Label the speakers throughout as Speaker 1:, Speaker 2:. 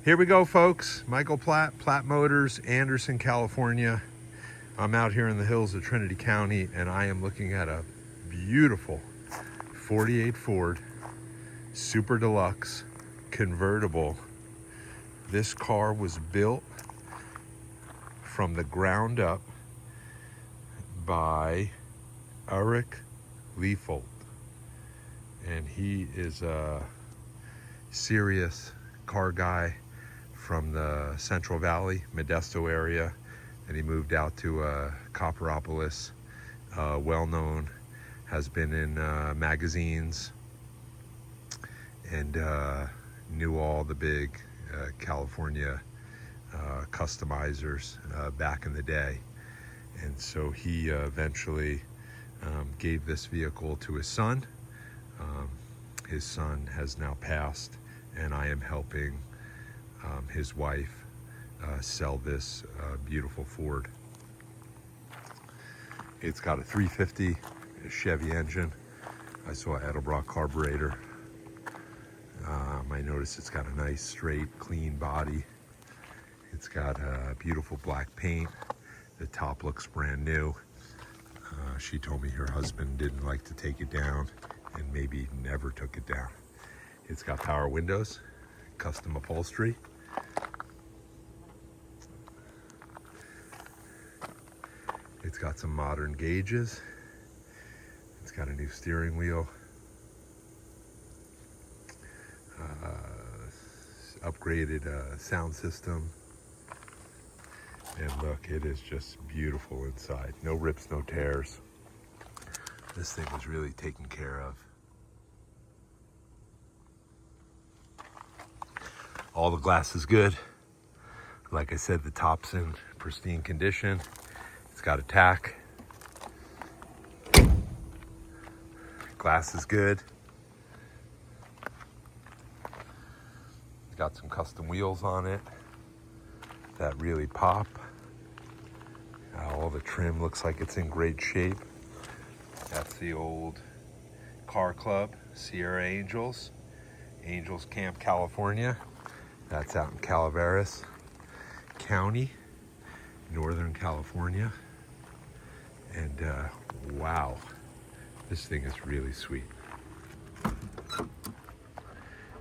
Speaker 1: Here we go, folks. Michael Platt, Platt Motors, Anderson, California. I'm out here in the hills of Trinity County, and I am looking at a beautiful 48 Ford Super Deluxe convertible. This car was built from the ground up by Eric Leafold, and he is a serious car guy from the Central Valley, Modesto area, and he moved out to Copperopolis, well-known, has been in magazines, and knew all the big California customizers back in the day. And so he eventually gave this vehicle to his son. His son has now passed, and I am helping his wife sell this beautiful Ford. It's got a 350 Chevy engine. I saw Edelbrock carburetor. I noticed it's got a nice, straight, clean body. It's got beautiful black paint. The top looks brand new. She told me her husband didn't like to take it down and maybe never took it down. It's got power windows, custom upholstery. It's got some modern gauges. It's got a new steering wheel. Upgraded sound system. And look, it is just beautiful inside. No rips, no tears. This thing was really taken care of. All the glass is good. Like I said, the top's in pristine condition. It's got a tack. Glass is good. It's got some custom wheels on it that really pop. All the trim looks like it's in great shape. That's the old car club, Sierra Angels Camp, California. That's out in Calaveras County, Northern California. And wow, this thing is really sweet.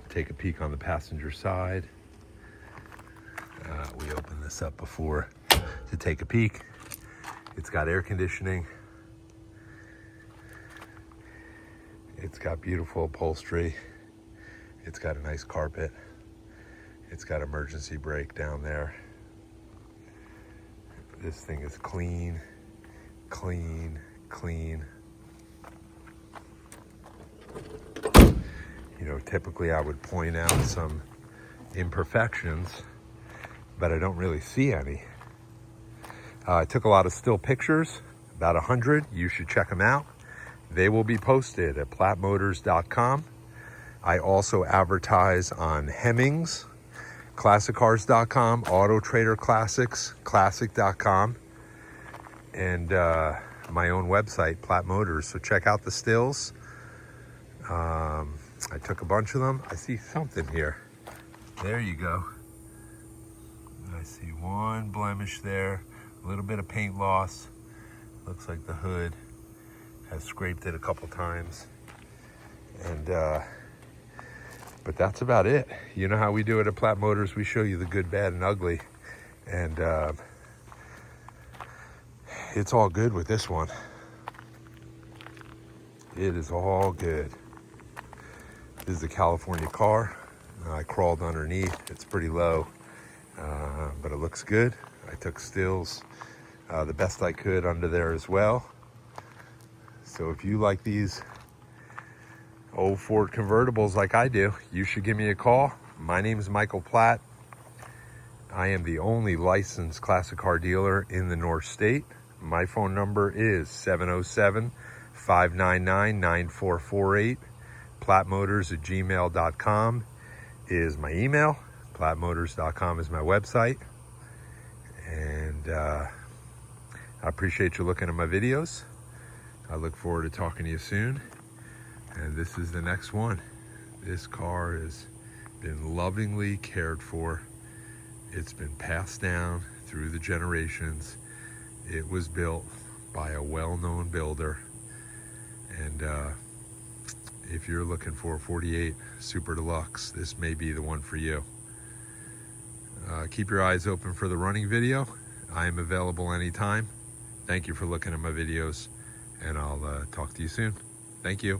Speaker 1: Take a peek on the passenger side. We opened this up before to take a peek. It's got air conditioning. It's got beautiful upholstery. It's got a nice carpet. It's got emergency brake down there. This thing is clean, clean, clean. You know, typically I would point out some imperfections, but I don't really see any. I took a lot of still pictures, about 100. You should check them out. They will be posted at plattmotors.com. I also advertise on Hemmings, classiccars.com, Auto Trader Classics, classic.com, and my own website, Platt Motors. So check out the stills. I took a bunch of them. I see something here. There you go. I see one blemish there, a little bit of paint loss. Looks like the hood has scraped it a couple times. And but that's about it. You know how we do it at Platt Motors. We show you the good, bad, and ugly. And it's all good with this one. It is all good. This is a California car. I crawled underneath. It's pretty low, but it looks good. I took stills the best I could under there as well. So if you like these old Ford convertibles like I do, you should give me a call. My name is Michael Platt. I am the only licensed classic car dealer in the North State. My phone number is 707-599-9448. plattmotors@gmail.com is my email. plattmotors.com is my website. And I appreciate you looking at my videos. I look forward to talking to you soon. And this is the next one. This car has been lovingly cared for It's been passed down through the generations. It was built by a well-known builder, and if you're looking for a 48 Super Deluxe, this may be the one for you. Keep your eyes open for the running video. I am available anytime. Thank you for looking at my videos, and I'll talk to you soon. Thank you.